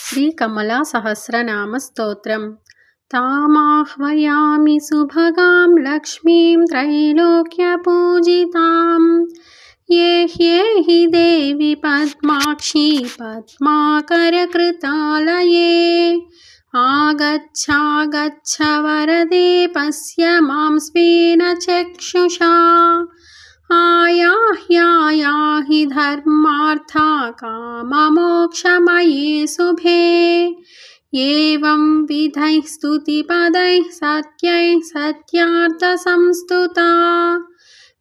श्रीकमलासहस्रनामस्तोत्रम् तामाह्वयामि सुभगां लक्ष्मीं त्रैलोक्यपूजितां ये ह्येहि देवी पद्माक्षी पद्माकरकृतालये आगच्छागच्छ वरदे पश्य मां स्वेन चक्षुषा आयाहि धर्मार्था काममोक्षमये शुभे एवं विधैः स्तुतिपदैः सत्यैः सत्यार्थसंस्तुता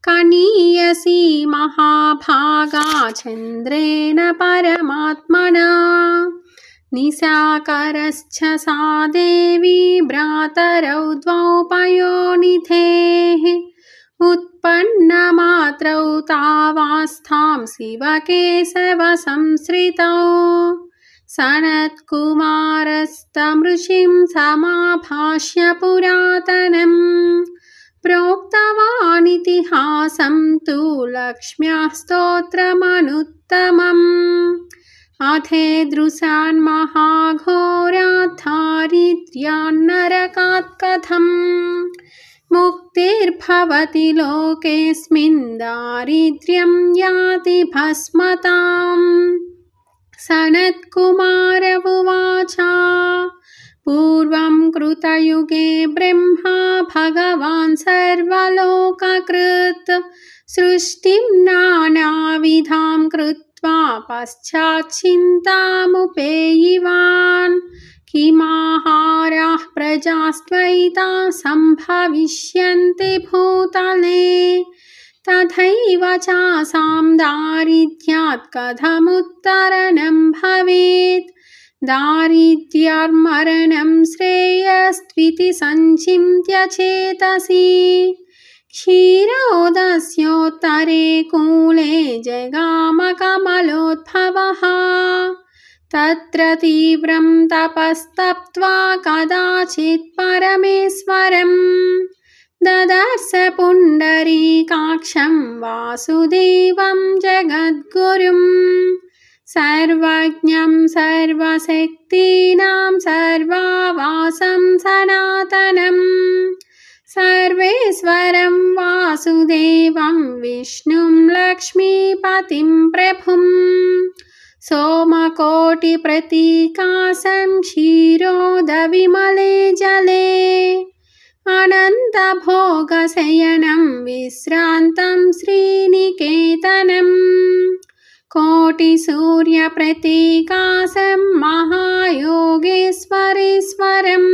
कनीयसी महाभागा चन्द्रेण परमात्मना निशाकरश्च सा देवी भ्रातरौ द्वौ पयोनिधेः उत्पन्नमात्रौ तावास्थां शिवकेशवसंश्रितौ सनत्कुमारस्तमृषिं समाभाष्य पुरातनम् प्रोक्तवानितिहासं तु लक्ष्म्याः स्तोत्रमनुत्तमम् अथेदृशान् महाघोरात् दारिद्र्यान्नरकात् कथम् मुक्तिर्भवति लोकेऽस्मिन् दारिद्र्यं याति भस्मताम् सनत्कुमार उवाच पूर्वं कृतयुगे ब्रह्मा भगवान् सर्वलोककृत् सृष्टिं नानाविधां कृत्वा पश्चाच्चिन्तामुपेयिवान् किमाहाराः प्रजास्त्वयिता सम्भविष्यन्ति भूतले तथैव चासां दारिद्र्यात् कथमुत्तरणं भवेत् दारिद्र्यान्मरणं श्रेयस्त्विति सञ्चिन्त्य चेतसि क्षीरोदस्योत्तरे कूले जगामकमलोद्भवः तत्र तीव्रं तपस्तप्त्वा कदाचित् परमेश्वरम् ददर्श पुण्डरीकाक्षं वासुदेवं जगद्गुरुं सर्वज्ञं सर्वशक्तीनां सर्वावासं सनातनं सर्वेश्वरं वासुदेवं विष्णुं लक्ष्मीपतिं प्रभुं सोमकोटिप्रतीकाशं क्षीरोदविमले जले अनन्तभोगशयनं विश्रान्तं श्रीनिकेतनं कोटिसूर्यप्रतीकाशं महायोगेश्वरेश्वरं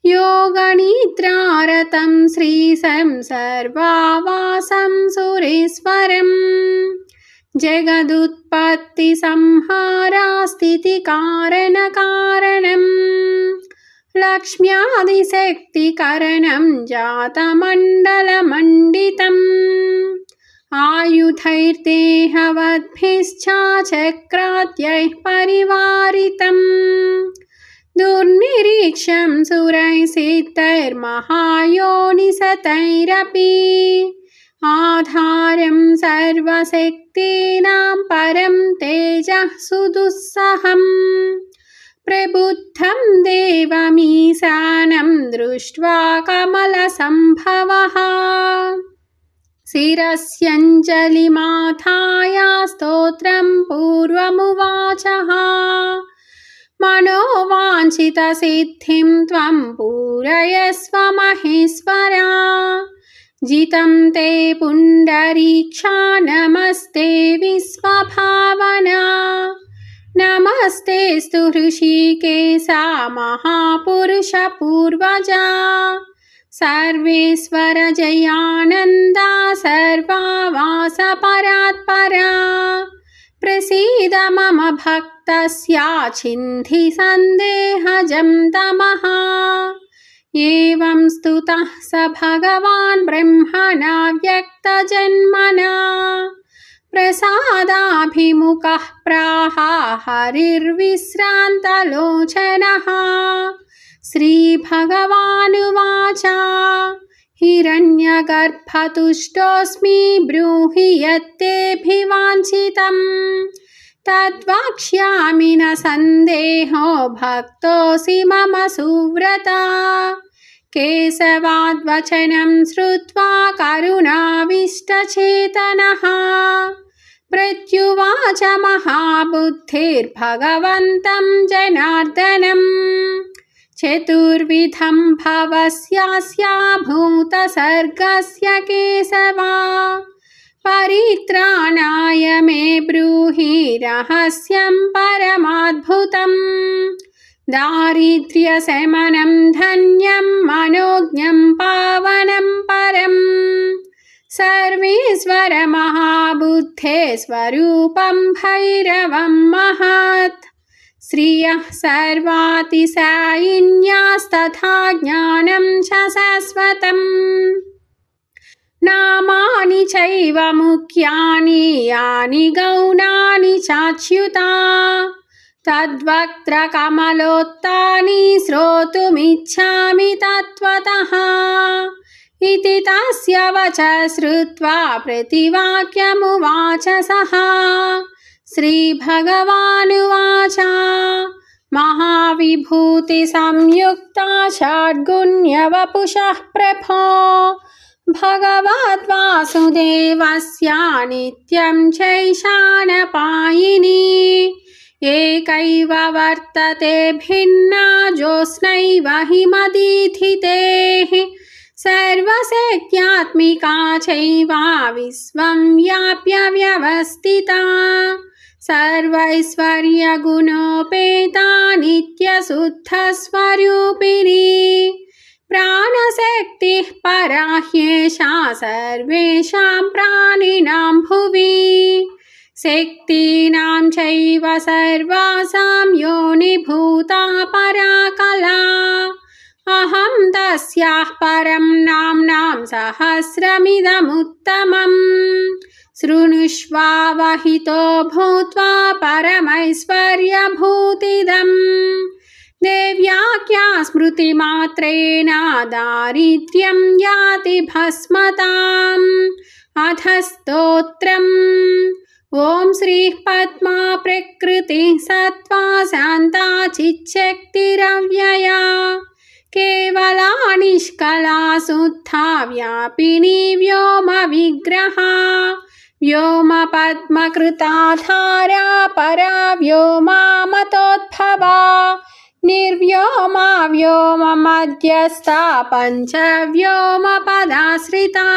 योगनिद्रारतं श्रीशं सर्वावासं सुरेश्वरं जगदुत्पत्तिसंहारास्थितिकारणकारणम् लक्ष्म्यादिशक्तिकरणं जातमण्डलमण्डितम् आयुधैर्देहवद्भिश्चाचक्राद्यैः परिवारितम् दुर्निरीक्षं सुरैः सिद्धैर्महायोनिशतैरपि आधारं सर्वशक्तीनां परं तेजः सुदुस्सहम् प्रबुद्धं देवमीशानं दृष्ट्वा कमलसम्भवः शिरस्यञ्जलिमाथाय स्तोत्रं पूर्वमुवाचः मनोवाञ्छितसिद्धिं त्वं पूरयस्व महेश्वरा जितं ते पुण्डरीक्षा नमस्ते विश्वभावना नमस्तेस्तु ऋषिकेशा महापुरुष पूर्वजा सर्वेश्वर जयानन्दा सर्वावास परात्परा प्रसीद मम भक्तस्याच्छिन्धि सन्देहजं तमः एवं स्तुतः स भगवान् ब्रह्मणा व्यक्तजन्मना प्रसादाभिमुखः प्राह हरिर्विश्रान्तलोचनः श्रीभगवानुवाच हिरण्यगर्भतुष्टोऽस्मि ब्रूहि यत्तेऽभिवाञ्छितं तद्वक्ष्यामि न सन्देहो भक्तोऽसि मम सुव्रता। केशवाद्वचनं श्रुत्वा करुणाविष्टचेतनः प्रत्युवाच महाबुद्धिर्भगवन्तं जनार्दनम्। चतुर्विधं भवस्यास्य भूतसर्गस्य केशवा परित्राणाय मे ब्रूहि रहस्यं परमाद्भुतम्। दारिद्र्यशमनं धन्यं मनोज्ञं पावनं परम् सर्वेश्वर महाबुद्धे स्वरूपं भैरवं महत्। श्रियः सर्वातिशायिन्यास्तथा ज्ञानं च शाश्वतम्। नामानि चैव मुख्यानि यानि गौणानि चाच्युता तद्वक्त्रकमलोत्थानि श्रोतुमिच्छामि तत्त्वतः। इति तस्य वचः श्रुत्वा प्रतिवाक्यमुवाच सः। श्रीभगवानुवाच महाविभूतिसंयुक्ता षड्गुण्यवपुषः प्रभो भगवद्वासुदेवस्य नित्यं चैशानपायिनी। एकैव वर्तते भिन्ना ज्योत्स्नैव हिमदीथितेः सर्वशक्त्यात्मिका चैव विश्वं व्याप्य व्यवस्थिता। सर्वैश्वर्यगुणोपेता नित्यशुद्धस्वरूपिणी प्राणशक्तिः परा ह्येषा सर्वेषां प्राणिनां भुवि। शक्तीनां चैव सर्वासां योनिभूता परा कला। अहं तस्याः परं नाम्नां सहस्रमिदमुत्तमम्। शृणुष्वावहितो भूत्वा परमैश्वर्यभूतिदम्। देव्याख्या स्मृतिमात्रेण दारिद्र्यं याति भस्मताम्। अथ स्तोत्रम्। ॐ श्रीः पद्मा प्रकृतिः सत्त्वा शान्ता चिच्छक्तिरव्यया केवला निष्कला शुद्धा व्यापिनी व्योमविग्रहा। व्योमपद्मकृताधारा परा व्योमामतोद्भवा। निर्व्योमा व्योममध्यस्था पञ्चव्योमपदाश्रिता।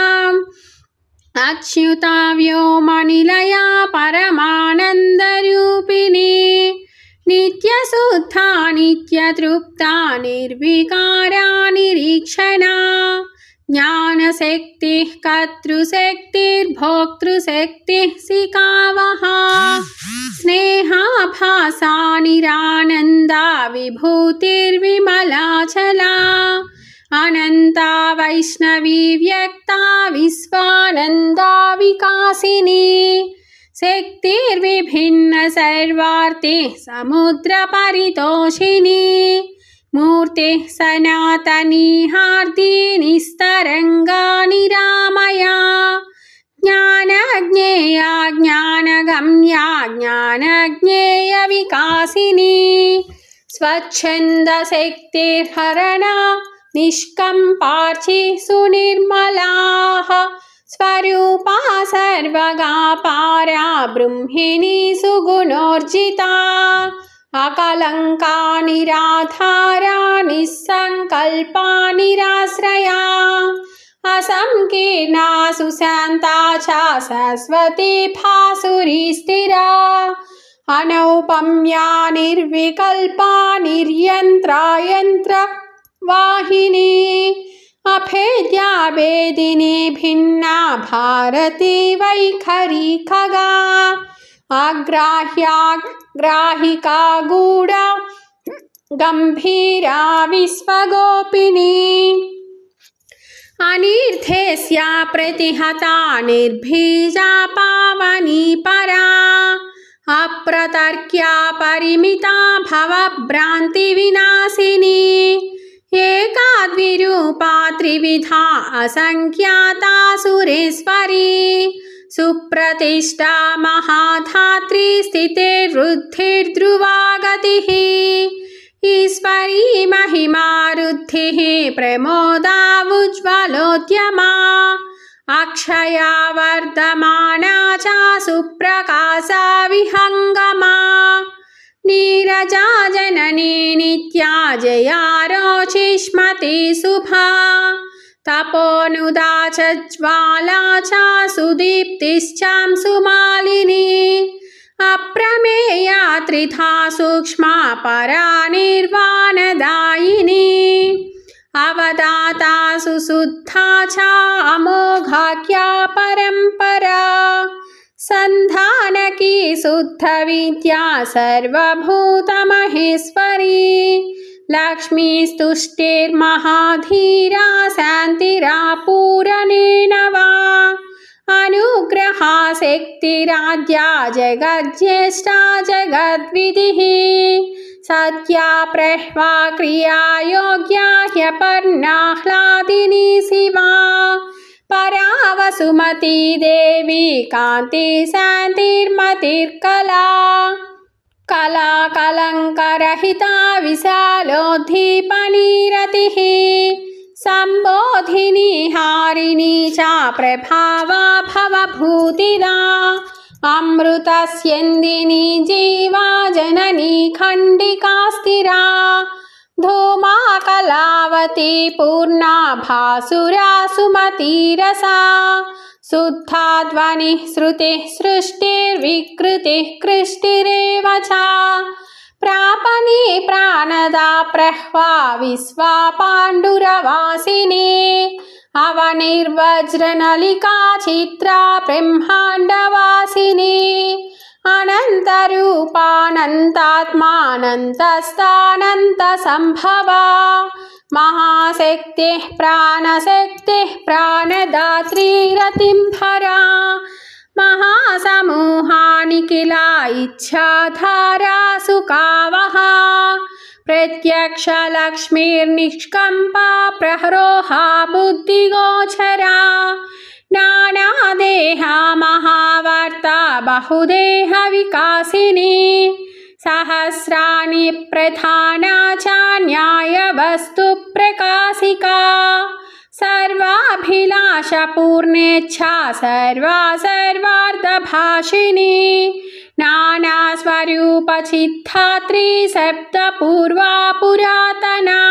अच्युता व्योमनिलया परमानन्दरूपिणी। नित्यशुद्धा नित्यतृप्ता निर्विकारा निरीक्षणा। ज्ञानशक्तिः कर्तृशक्तिर्भोक्तृशक्तिः शिखावहा। स्नेहाभासा निरानन्दा विभूतिर्विमलाचला। अनन्ता वैष्णवी व्यक्ता विश्वानन्दा विकासिनी। शक्तिर्विभिन्न सर्वार्थिः समुद्रपरितोषिणी। मूर्तिः सनातनी हार्दी निस्तरङ्गा निरामया। ज्ञानज्ञेया ज्ञानगम्या ज्ञानज्ञेयविकासिनी। स्वच्छन्दशक्तिर्हरणा निष्कम्पार्ची सुनिर्मलाः। स्वरूपा सर्वगापारा ब्रह्मिणी सुगुणोर्जिता। अकलङ्का निराधारा निस्सङ्कल्पा निराश्रया। असंकीर्णा सुशान्ता च सरस्वती भासुरी स्थिरा। अनौपम्या निर्विकल्पा निर्यन्त्रा यन्त्रवाहिनी। अभेद्या वेदिनी भिन्ना भारती वैखरी खगा। अग्राह्या ग्राहिका गूढा गम्भीरा विश्वगोपिनी। अनिर्धेस्या प्रतिहता निर्बीजा पावनी परा। अप्रतर्क्या परिमिता भवभ्रान्तिविनाशिनी। एकाद्विरूपा त्रिविधा असंख्याता सुरेश्वरी। सुप्रतिष्ठा महाधात्री स्थितिर्वृद्धिर्ध्रुवा गतिः ईश्वरी महिमा रुद्धिः प्रमोदावुज्ज्वलोद्यमा अक्षया वर्धमाना च सुप्रकाशा विहङ्गमा नीरजा जननी नित्या जया रोचिष्मती शुभा तपोनुदा च ज्वाला च सुदीप्तिश्चांशुमालिनी अप्रमेया त्रिधा सूक्ष्मा परा निर्वाणदायिनी अवदाता सुशुद्धा च अमोघाख्या परम्परा संधानकी शुद्ध विद्या सर्वभूतमहेश्वरी लक्ष्मीस्तुष्टिर्महाधीरा शान्तिरापूरणेन वा अनुग्रहा शक्तिराद्या जगज्येष्ठा जगद्विधिः सत्या प्रह्वा क्रिया योग्या ह्यपर्णाह्लादिनी शिवा परा वसुमती देवी कान्ति शान्तिर्मतिर्कला कला कलङ्करहिता विशालोद्दीपनीरतिः सम्बोधिनी हारिणी च प्रभावा भवभूतिदा अमृतस्यन्दिनी जीवा जननी खण्डिका स्थिरा धूमा कलावती पूर्णा भासुरा सुमतीरसा शुद्धा ध्वनिः श्रुतिः सृष्टिर्विकृतिः कृष्टिरेव च प्रापणी प्राणदा प्रह्वा विश्वा पाण्डुरवासिनी अवनिर्वज्रनलिका चित्रा ब्रह्माण्डवासिनी अनन्तरूपानन्तात्मानन्तस्तानन्तसम्भवा महाशक्तिः प्राणशक्तिः प्राणदात्री रतिम्भरा महासमूहानिखिला इच्छाधारा सुकावहा प्रत्यक्षलक्ष्मीर्निष्कम्पा प्रहरोहा बुद्धिगोचरा नानादेहा महावर्ता बहुदेहविकासिनी सहस्राणि प्रधाना च न्यायवस्तुप्रकाशिका सर्वाभिलाषपूर्णेच्छा सर्वा सर्वार्थभाषिणी नानास्वरूपचित्तात्री सप्तपूर्वा पुरातना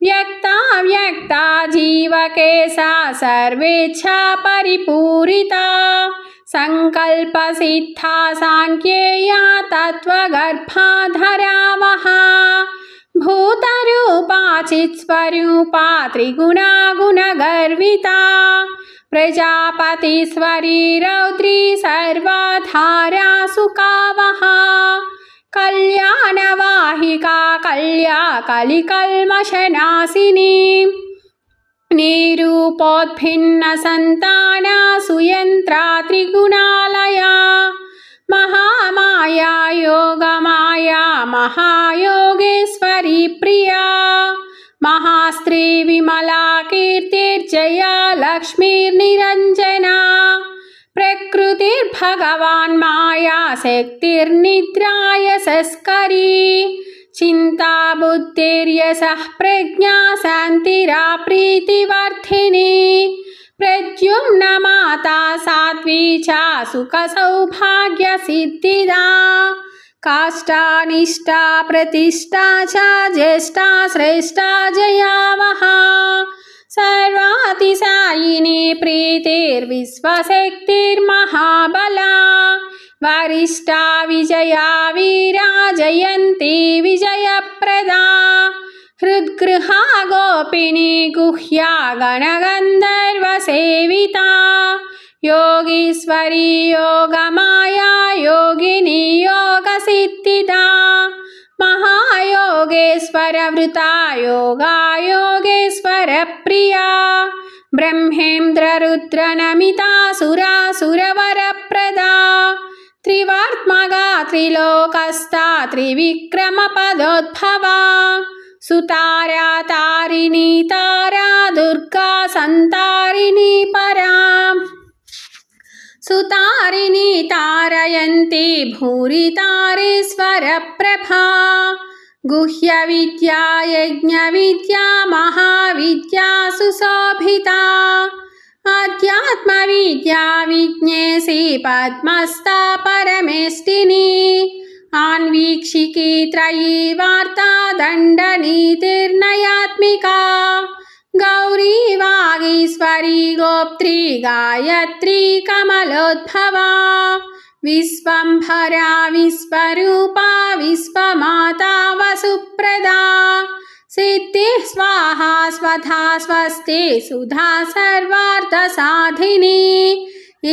व्यक्ता व्यक्ता जीवकेशा सर्वेच्छा परिपूरिता संकल्पसिद्धा सांख्येया तत्त्वगर्भाधरा महा भूतरूपा चित्स्वरूपा त्रिगुणा गुणगर्विता प्रजापतिस्वरी रौद्री सर्वाधारा सुकावहा कल्याणवाहिका कल्या कलिकल्मषनाशिनी निरूपोद्भिन्नसन्ताना सुयन्त्रा त्रिगुणालया महामाया योगमाया महायोगेश्वरी प्रिया महास्त्री विमला कीर्तिर्जया लक्ष्मीर्निरञ्जना प्रकृतिर्भगवान् माया शक्तिर्निद्राय संस्करी चिन्ता बुद्धिर्यशः प्रज्ञा शान्तिरा प्रीतिवर्धिनी प्रद्युम्न माता साध्वी च सुखसौभाग्यसिद्धिदा काष्ठानिष्ठा प्रतिष्ठा च ज्येष्ठा श्रेष्ठा जयावहा सर्वातिशायिनी प्रीतिर्विश्वशक्तिर्महाबला वरिष्ठा विजया वीरा जयन्ती विजयप्रदा हृद्गृहा गोपिनी गुह्या गणगन्धर्वसेविता योगीश्वरी योगमाया योगिनी योगसिद्धिदा महायोगेश्वरवृता योगा योगेश्वरप्रिया ब्रह्मेन्द्ररुद्रनमिता सुरासुरवरप्रदा त्रिवर्त्मगा त्रिलोकस्था त्रिविक्रमपदोद्भवा सुतारा तारिणी तारा दुर्गा संतारिणी परा सुतारिणी तारयन्ति भूरि तारेश्वरप्रभा गुह्यविद्या यज्ञविद्या महाविद्या सुशोभिता अध्यात्मविद्या विज्ञेसी पद्मस्था परमेष्टिनी आन्वीक्षिकी त्रयी वार्ता दण्डनीतिर्नयात्मिका गौरी वागीश्वरी गोप्त्री गायत्री कमलोद्भवा विश्वम्भरा विश्वरूपा विश्वमाता वसुप्रदा सिद्धिः स्वाहा स्वधा स्वस्ति सुधा सर्वार्थसाधिनी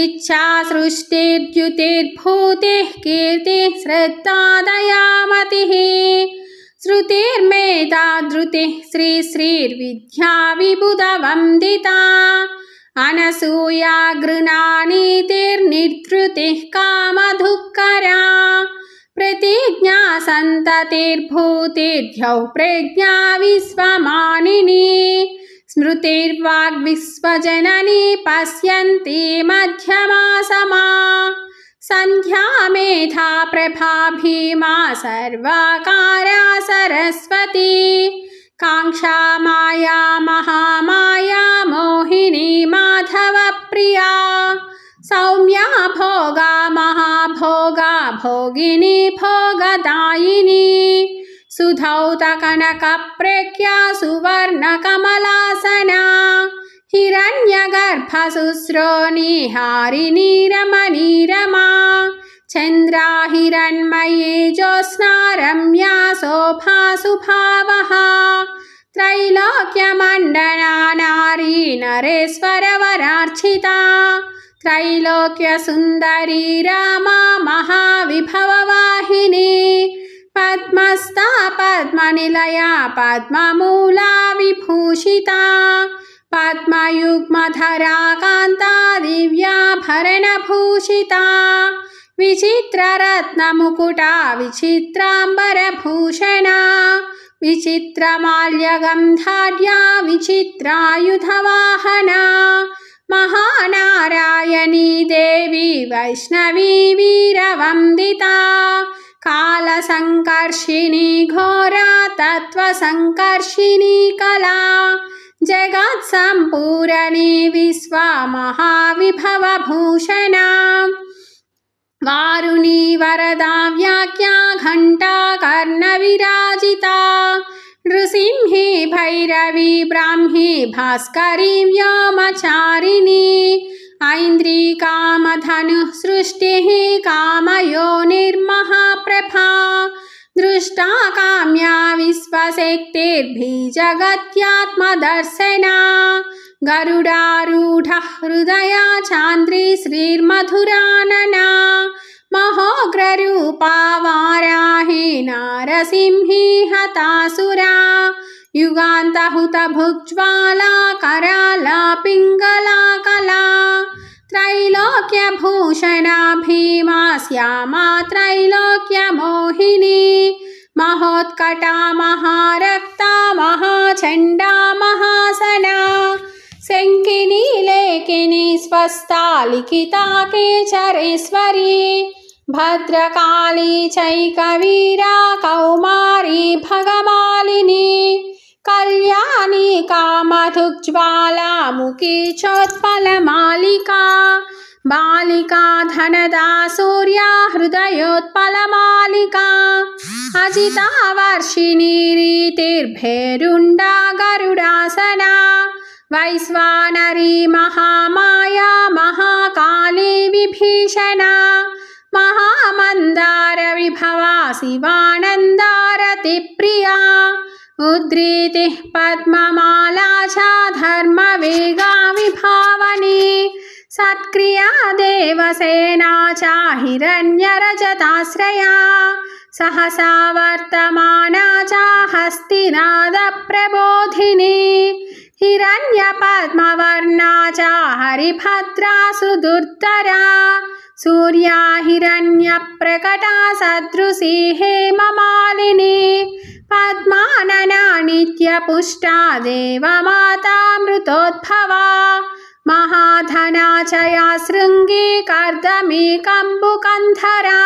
इच्छा सृष्टिर्द्युतिर्भूतिः कीर्तिः श्रद्धा दयामतिः श्रुतिर्मेधा धृतिः श्रीर्विद्या विबुधवन्दिता अनसूया गृणानीतिर्निधृतिः कामधुक्करा प्रतिज्ञा सन्ततिर्भूतिर्ध्यौ प्रज्ञा विश्वमानिनी स्मृतिर्वाग्विश्वजननी पश्यन्ति मध्यमा समा संध्या मेधा प्रभा भीमा सर्वाकारा सरस्वती कांक्षा माया महामाया मोहिनी माधवप्रिया सौम्या भोगा महाभोगा भोगिनी भोगदायिनी सुधौतकनकप्रज्ञा सुवर्णकमलासना हिरण्यगर्भसुस्रोणी हारिणी रमणीरमा चन्द्रा हिरण्मयी ज्योत्स्ना रम्या शोभा सुभावहा त्रैलोक्यमण्डना नारी नरेश्वरवरार्चिता त्रैलोक्यसुन्दरी रामा महाविभववाहिनी पद्मस्था पद्मनिलया पद्ममूला विभूषिता पद्मयुग्मधरा कान्ता दिव्याभरणभूषिता विचित्ररत्नमुकुटा विचित्राम्बरभूषणा विचित्रमाल्यगन्धाढ्या विचित्रायुधवाहना महानारायणी देवी वैष्णवी वीरवन्दिता कालसङ्कर्षिणी घोरा तत्त्वसङ्कर्षिणी कला जगत्सम्पूरणी विश्वा महाविभवभूषणा वारुणी वरदा व्याख्या घण्टा कर्णविराजिता नृसिंही भैरवी ब्राह्मी भास्करी व्योमचारिणी ऐन्द्री कामधनुः सृष्टिः कामयोनिर्महाप्रभा दृष्टा काम्या विश्वशक्तिर्भिजगत्यात्मदर्शना गरुडारूढः हृदया चान्द्री श्रीर्मधुरानना महोग्ररूपा वाराही नारसिंही हतासुरा युगान्तहुतभुज्ज्वाला कराला पिङ्गला कला त्रैलोक्यभूषणा भीमा श्यामा त्रैलोक्यमोहिनी महोत्कटा महारक्ता महाचण्डा महासना शङ्किनी लेखिनी स्वस्था लिखिता केचरेश्वरी भद्रकाली चैकवीरा कौमारी भगमालिनी कल्याणी कामधुज्ज्वाला मुखी चोत्पलमालिका बालिका धनदा सूर्या हृदयोत्पलमालिका अजिता वर्षिणी रीतिर्भैरुण्डा गरुडासना वैश्वानरी महामाया महाकाली विभीषणा महामन्दार विभवा शिवानन्दारतिप्रिया उद्रीतिः पद्ममाला च धर्मवेगा विभावनी सत्क्रिया देवसेना च हिरण्यरजताश्रया सहसा वर्तमाना च हस्तिनादप्रबोधिनी हिरण्यपद्मवर्णा च हरिभद्रा सुदुर्धरा सूर्या हिरण्यप्रकटा सदृशी हेममालिनी पद्मानना नित्यपुष्टा देवमाता मृतोद्भवा महाधना च या शृङ्गी कर्दमी कम्बुकन्धरा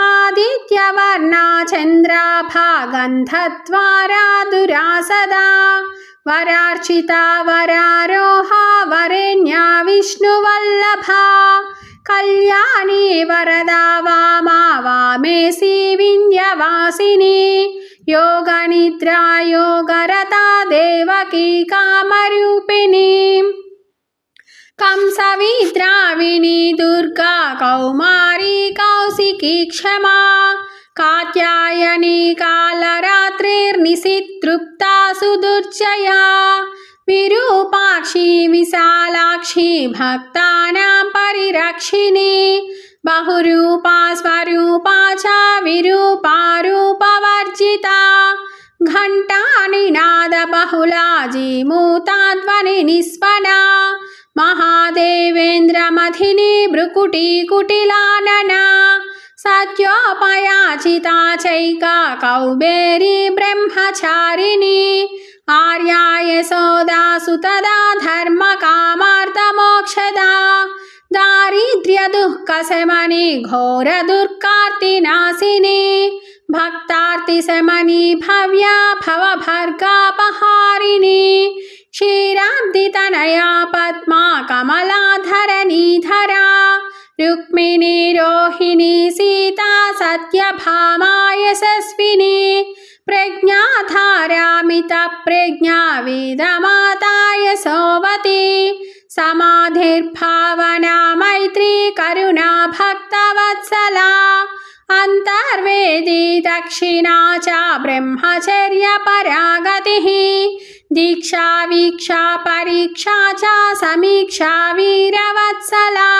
आदित्यवर्णा चन्द्राभा गन्धद्वारा दुरासदा वरार्चिता वरारोहा वरेण्या विष्णुवल्लभा कल्याणी वरदा वामा वामेसी विन्ध्यवासिनी योगनिद्रा योगरता देवकी कामरूपिणी कंसविद्राविणी दुर्गा कौमारी कौशिकी क्षमा कात्यायनी कालरात्रिर्निशितृप्ता सुदुर्जया विरूपाक्षी विशालाक्षी भक्तानां परिरक्षिणी बहुरूपा स्वरूपा च विरूपा रूपवर्जिता घण्टानिनादबहुला जीमूता ध्वनिनिस्वना महादेवेन्द्रमथिनी भ्रुकुटी कुटिलानना सत्योपयाचिता चैका कौबेरी ब्रह्मचारिणी आर्या यशोदा सुतदा धर्मकामार्थमोक्षदा दारिद्र्यदुःखशमनी घोरदुर्गार्तिनाशिनी भक्तार्तिशमनी भव्या भवभर्गापहारिणी क्षीराब्धितनया पद्मा कमलाधरणीधरा रुक्मिणी रोहिणी सीता सत्यभामा यशस्विनी प्रज्ञाधारामितप्रज्ञा वेदमाता यशोवती समाधिर्भावना मैत्री करुणा भक्तवत्सला अन्तर्वेदी दक्षिणा च ब्रह्मचर्यपरागतिः दीक्षा वीक्षा परीक्षा च समीक्षा वीरवत्सला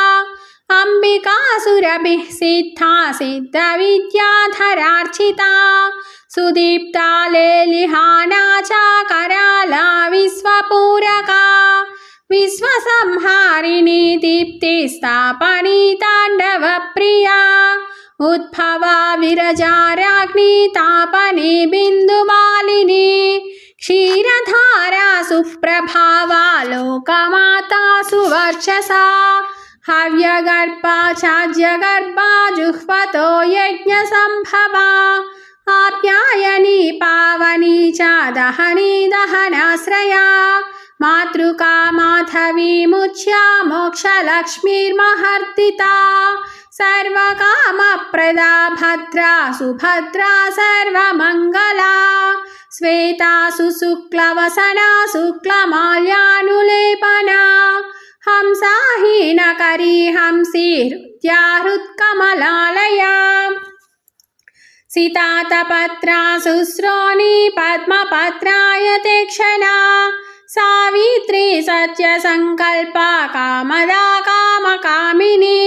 अंबिका सुरभिः सिद्धा सिद्धविद्याधरार्चिता सुदीप्ता लेलिहाना च कराला विश्वपूरका विश्वसंहारिणी दीप्तिस्थापनी ताण्डवप्रिया उद्भवा विरजाराग्नि तापनी बिन्दुमालिनी क्षीरधारा सुप्रभावा लोकमाता सुवर्चसा हव्यगर्भा चाज्यगर्भा जुह्वतो यज्ञसम्भवा आप्यायनी पावनी च दहनी दहनाश्रया मातृका माधवी मुच्या मोक्षलक्ष्मीर्महर्तिता सर्वकामप्रदा भद्रा सुभद्रा सर्वमङ्गला श्वेता सुशुक्लवसना शुक्लमाल्यानुलेपना हंसाहीनकरी हंसी हृत्या हृत्कमलालया सीतातपत्रा शुश्रोणी पद्मपत्रायते क्षणा सावित्री सत्यसङ्कल्पा कामदा कामकामिनी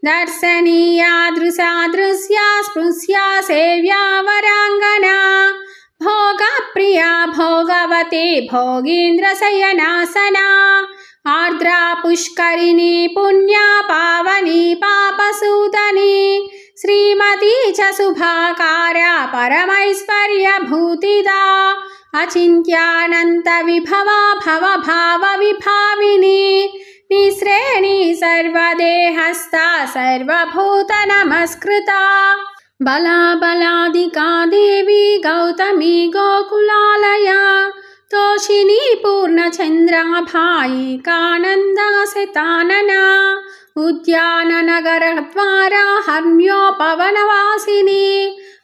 दर्शनीया दृशादृश्या स्पृश्या सेव्या वराङ्गना भोगप्रिया भोगवती भोगीन्द्रशयनासना आर्द्रा पुष्करिणी पुण्या पावनी पापसूदनी श्रीमती च शुभाकार्या परमैश्वर्यभूतिदा अचिन्त्यानन्तविभवा भवभावविभाविनी निःश्रेणी सर्वदेहस्था सर्वभूतनमस्कृता बला बलादिका देवी गौतमी गोकुलालया तोषिणी पूर्णचन्द्राभायी कानन्दासितानना उद्याननगरद्वारा हर्म्योपवनवासिनी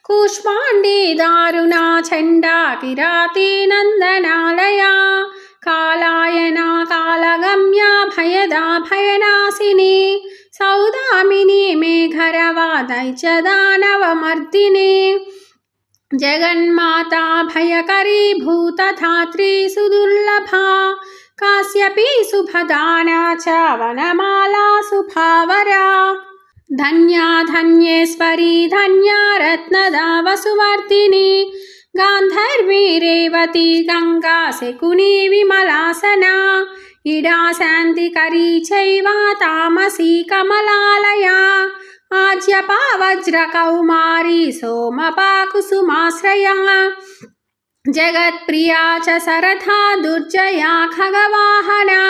कूष्माण्डी दारुणा चण्डा किराती नन्दनालया कालायना कालगम्या भयदा भयनाशिनी सौदामिनी मेघरवा दैत्यदानवमर्दिनी जगन्माता भयकरी भूतधात्री सुदुर्लभा काश्यपी सुभदाना च वनमाला सुभावरा धन्या धन्येश्वरी धन्या रत्नदा वसुवर्धिनी गान्धर्वी रेवती गंगा शकुनी विमलासना इडा शान्तिकरी चैव तामसी कमलालया आज्यपा वज्रकौमारी सोमपा कुसुमाश्रया जगत्प्रिया च सरथा दुर्जया खगवाहना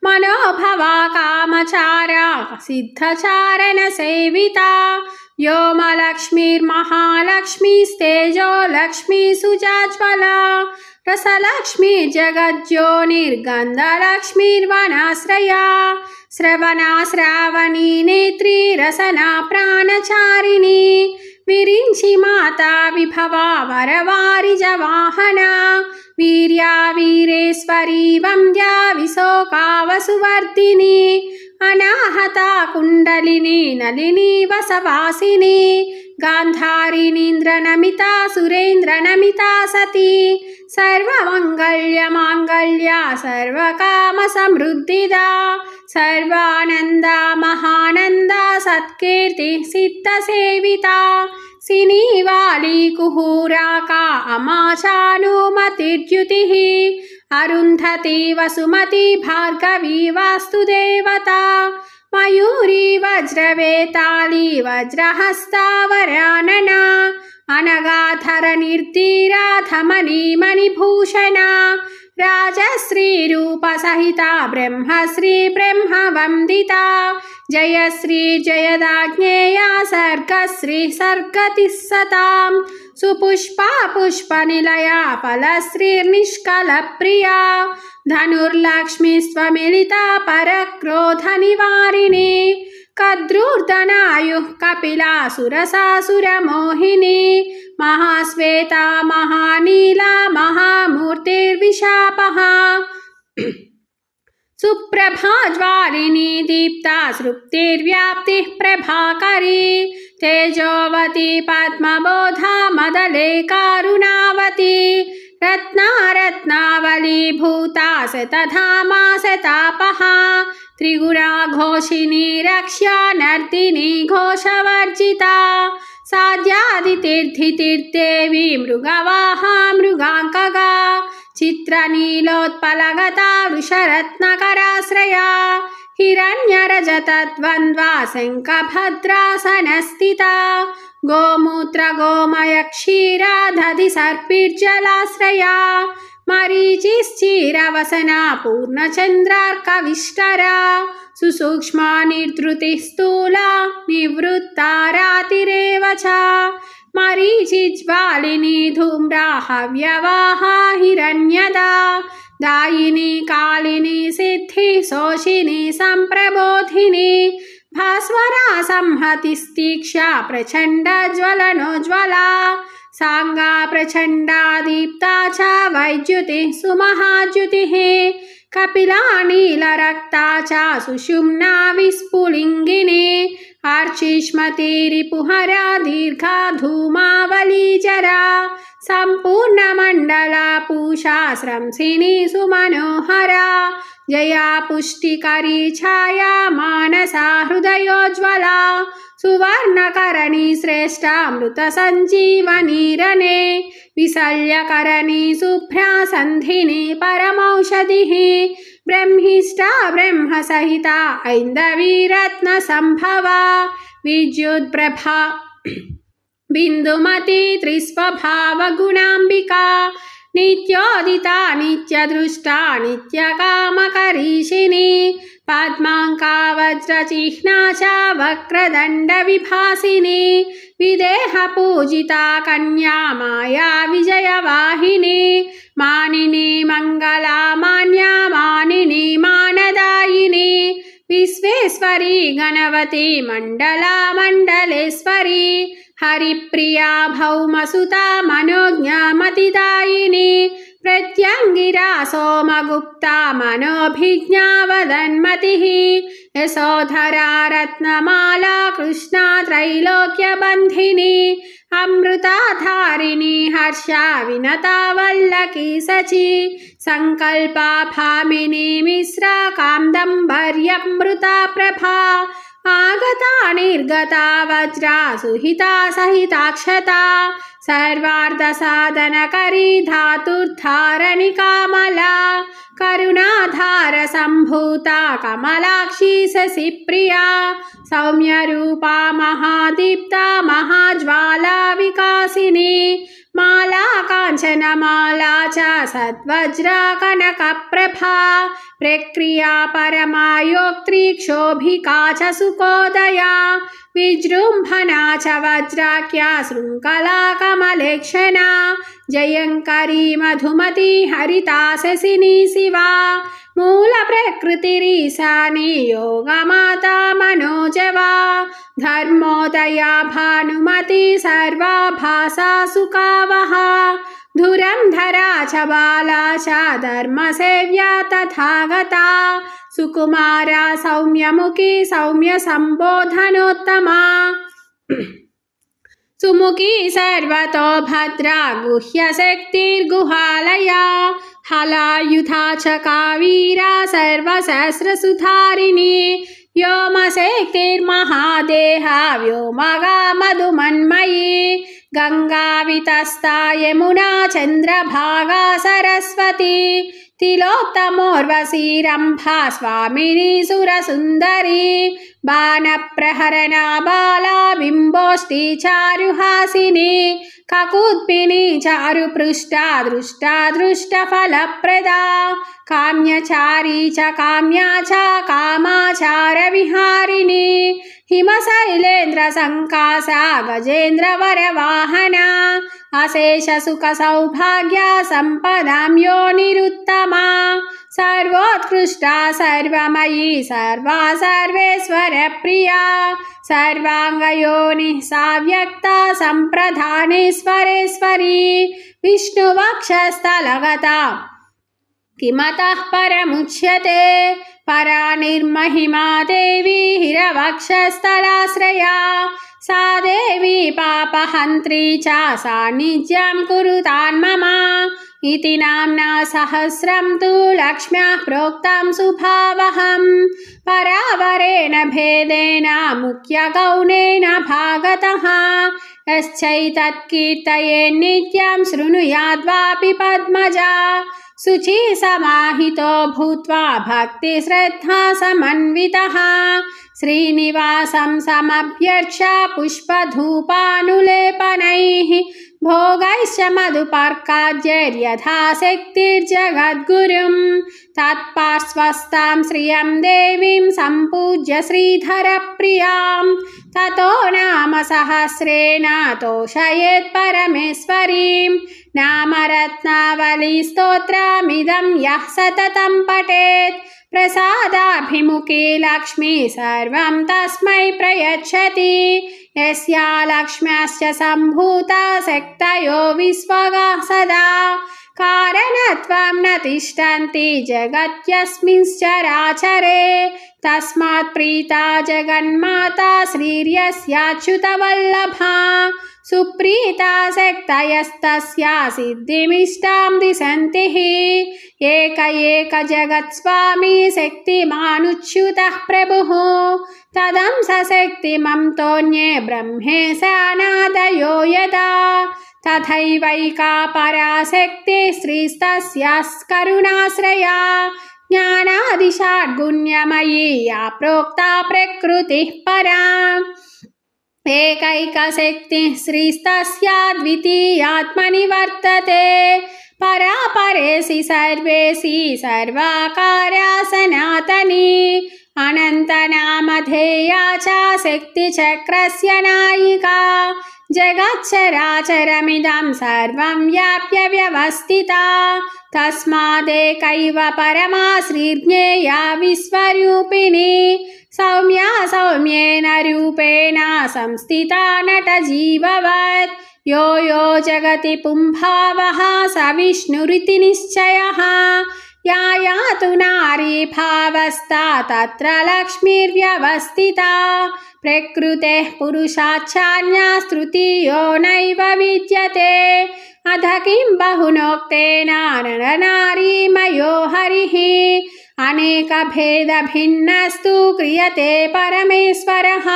मनोभवा कामचारा सिद्धचारण सेविता व्योमलक्ष्मीर्महालक्ष्मीस्तेजो लक्ष्मी सुजाज्वला रसलक्ष्मी जगज्योनिर्गन्धलक्ष्मीर्वनाश्रया श्रवणा श्रावणी नेत्री रसना प्राणचारिणी विरिञ्चि माता विभवा वरवारिजवाहना वीर्या वीरेश्वरी वन्द्या विशोकावसुवर्धिनी अनाहता कुण्डलिनी नलिनी वसवासिनी गान्धारिणीन्द्रनमिता सुरेन्द्रनमिता सती सर्वमङ्गल्यमाङ्गल्या सर्वकामसमृद्धिदा सर्वानन्दा महानन्दा सत्कीर्ति सिद्धसेविता सिनीवाली कुहूराका अमाचानुमतिर्युतिः अरुन्धती वसुमती भार्गवी वास्तुदेवता मयूरी वज्रवेताली वज्रहस्ता वरानना अनगाधरनिर्तीरा धमनी मणिभूषणा राजश्रीरूपसहिता ब्रह्मश्री ब्रह्मवन्दिता जयश्री जयदाज्ञेया सर्गश्री सर्गतिः सतां सुपुष्पा पुष्पनिलया फलश्रीर्निष्कलप्रिया धनुर्लक्ष्मीस्त्वमिलिता परक्रोधनिवारिणी कद्रूर्धनायुः कपिला सुरसासुरमोहिनी महाश्वेता महानीला महामूर्तिर्विशापः सुप्रभाज्वालिनी दीप्ता सृप्तिर्व्याप्तिः प्रभाकरी तेजोवती पद्मबोधा मदले कारुणावती रत्नावली भूता शतधामा शतापः त्रिगुणा घोषिणी रक्ष्या नर्तिनी घोषवर्जिता साध्यादितीर्थितीर्देवी मृगवाहा मृगाङ्कगा चित्रनीलोत्पलगता वृषरत्नकराश्रया हिरण्यरजतद्वन्द्वा शङ्खभद्रासनस्थिता गोमूत्रगोमयक्षीरा दधि सर्पिर्जलाश्रया मरीचिश्चिरवसना पूर्णचन्द्रार्कविष्टरा सुसूक्ष्मा निर्धृतिः स्थूला निवृत्ता रातिरेव च मरीचिज्वालिनी धूम्रा हव्यवाहा हिरण्यदा दायिनी कालिनी सिद्धि शोषिनी सम्प्रबोधिनी भास्वरा संहतिस्तीक्षा प्रचण्डज्वलनोज्ज्वला साङ्गा प्रचण्डा दीप्ता च वैद्युतिः सुमहाद्युतिः कपिला नीलरक्ता च सुषुम्ना विस्फुलिङ्गिनी अर्चिष्मती रिपुहरा दीर्घा धूमावलीजरा सम्पूर्णमण्डला पूषा स्रंसिनी सुमनोहरा जया पुष्टिकरी छाया मानसा हृदयोज्ज्वला सुवर्णकरणी श्रेष्ठामृतसञ्जीवनीरने विशल्यकरणी शुभ्रा सन्धिनी परमौषधिः ब्रह्मिष्ठा ब्रह्मसहिता ऐन्दवी रत्नसम्भवा विद्युत्प्रभा बिन्दुमती त्रिस्वभावगुणाम्बिका नित्योदिता नित्यदृष्टा नित्यकामकरीषिणी पद्माङ्का वज्रचिह्ना च वक्रदण्डविभासिनी विदेहपूजिता कन्या माया विजयवाहिनी मानिनी मङ्गला मान्या मानिनी मानदायिनी विश्वेश्वरी गणवती मण्डला मण्डलेश्वरी हरिप्रिया भौमसुता मनोज्ञा मतिदायिनी प्रत्यङ्गिरा सोमगुप्ता मनोभिज्ञा वदन्मतिः यशोधरा रत्नमाला कृष्णा त्रैलोक्यबन्धिनी अमृताधारिणी हर्षा विनता वल्लकी सची सङ्कल्पा भामिनी मिश्रा कान्दम्बर्यमृता प्रभा आगता निर्गता वज्रा सुहिता सहिताक्षता सर्वार्धसाधनकरी धातुर्धारणि कामला करुणाधार सम्भूता कमलाक्षी शशिप्रिया सौम्यरूपा महादीप्ता महाज्वाला विकासिनी माला काञ्चनमाला च सद्वज्रा कनकप्रभा प्रक्रिया परमायोक्त्री क्षोभिका च सुकोदया विजृम्भणा च वज्राख्या शृङ्खला कमलेक्षणा जयङ्करी मधुमती हरिता शशिनी शिवा मूलप्रकृतिरीशानी योगमाता मनोजवा धर्मोदया भानुमती सर्वा भासा सुखावहा धुरन्धरा च बाला च धर्मसेव्या तथागता सुकुमारा सौम्यमुखी सौम्यसम्बोधनोत्तमा सुमुखी सर्वतो भद्रा गुह्यशक्तिर्गुहालया हलायुधा च कावीरा सर्वसहस्रसुधारिणी व्योमशक्तिर्महादेहा व्योमगा मधुमन्मयी गङ्गावितस्ता यमुना चन्द्रभागा सरस्वती तिलोत्तमोर्वशी रम्भा स्वामिनी सुरसुन्दरी बाणप्रहरणा बाला बिम्बोष्ठी चारुहासिनी ककुद्भिनी चारुपृष्ठा दृष्टा दृष्टफलप्रदा काम्यचारी च काम्या च कामाचारविहारिणी हिमशैलेन्द्रसङ्कासा गजेन्द्रवरवाहना अशेषसुखसौभाग्या सम्पदां योनिरुत्तमा सर्वोत्कृष्टा सर्वमयी सर्वा सर्वेश्वरप्रिया सर्वाङ्गयोनिः साव्यक्ता सम्प्रधानेश्वरेश्वरी विष्णुवक्षस्थलगता किमतः परमुच्यते परा निर्महिमा देवी हिरवक्षस्थलाश्रया सा देवी पापहन्त्री च सान्निध्यं कुरुतान्मम इति नाम्ना सहस्रं तु लक्ष्म्याः प्रोक्तं सुभावहं परावरेण भेदेन मुख्यगौणेन भागतः यश्चैतत्कीर्तयेन् नित्यं शृणुयाद्वापि पद्मजा शुचि समाहितो भूत्वा भक्तिश्रद्धा समन्वितः श्रीनिवासं समभ्यर्च्य पुष्पधूपानुलेपनैः भोगैश्च मधुपर्काद्यैर्यथाशक्तिर्जगद्गुरुं तत्पार्श्वस्थां श्रियं देवीं सम्पूज्य श्रीधरप्रियां ततो नाम सहस्रेण तोषयेत् परमेश्वरीं नामरत्नावलीस्तोत्रमिदं यः सततं पठेत् प्रसादाभिमुखी लक्ष्मी सर्वं तस्मै प्रयच्छति यस्या लक्ष्म्याश्च सम्भूता शक्तयो विश्वगाः सदा कारणत्वं न तिष्ठन्ति जगत्यस्मिंश्चराचरे तस्मात् प्रीता जगन्माता श्रीर्यस्याच्युतवल्लभा सुप्रीता शक्तयस्तस्या सिद्धिमिष्टां दिशन्ति एक जगत्स्वामी शक्तिमानुच्युतः प्रभुः तदं सशक्तिमं तोऽन्ये ब्रह्मेशानादयो यदा तथैवैका पराशक्तिः श्रीस्तस्याः करुणाश्रया ज्ञानादिषड्गुण्यमयी या प्रोक्ता प्रकृतिः परा एकैकशक्तिः श्रीस्तस्या द्वितीयात्मनि वर्तते परा परेशि सर्वेशि सर्वाकारा सनातनी अनन्तनामधेया च शक्तिचक्रस्य नायिका जगच्चराचरमिदं सर्वं व्याप्य व्यवस्थिता तस्मादेकैव परमा श्रीर्ज्ञेया विश्वरूपिणी सौम्या सौम्येन रूपेण संस्थिता नटजीववत् यो यो जगति पुंभावः स विष्णुरिति निश्चयः या तु नारी भावस्था तत्र लक्ष्मीर्व्यवस्थिता प्रकृतेः पुरुषाच्छान्या तृतीयो नैव विद्यते अध किं बहुनोक्तेन नरनारीमयो हरिः अनेकभेदभिन्नस्तु क्रियते परमेश्वरः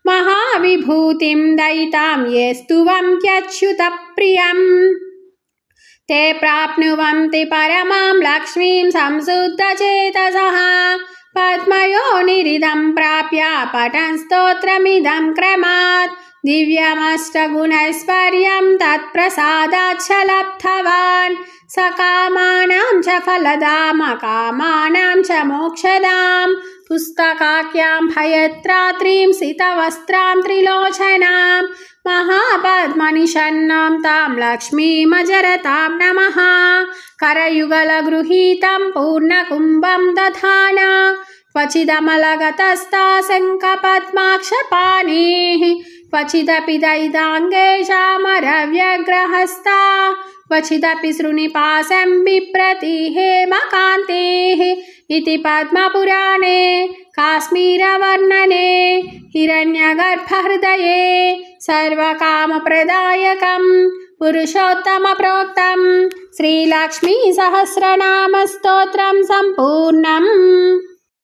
महाविभूतिं दयितां ये स्तुवन्त्यच्युतप्रियम् ते प्राप्नुवन्ति परमां लक्ष्मीं संशुद्धचेतसः पद्मयोनिरिदं प्राप्य पठन् स्तोत्रमिदं क्रमात् दिव्यमष्टगुणैश्वर्यं तत्प्रसादात् च लब्धवान् सकामानां च फलदाम् अकामानां च मोक्षदाम् पुस्तकाख्यां भयत्रात्रीं सितवस्त्रां त्रिलोचनां महापद्मनिषन्नां तां लक्ष्मीमजरतां नमः करयुगलगृहीतं पूर्णकुम्भं दधाना क्वचिदमलगतस्था शङ्खपद्माक्षपाणिः क्वचिदपि दैदाङ्गेशामरव्यग्रहस्था क्वचिदपि शृणिपाशं बिभ्रति हेमकान्तेः इति पद्मपुराणे काश्मीरवर्णने हिरण्यगर्भहृदये सर्वकामप्रदायकं पुरुषोत्तमप्रोक्तं श्रीलक्ष्मीसहस्रनामस्तोत्रं सम्पूर्णम्।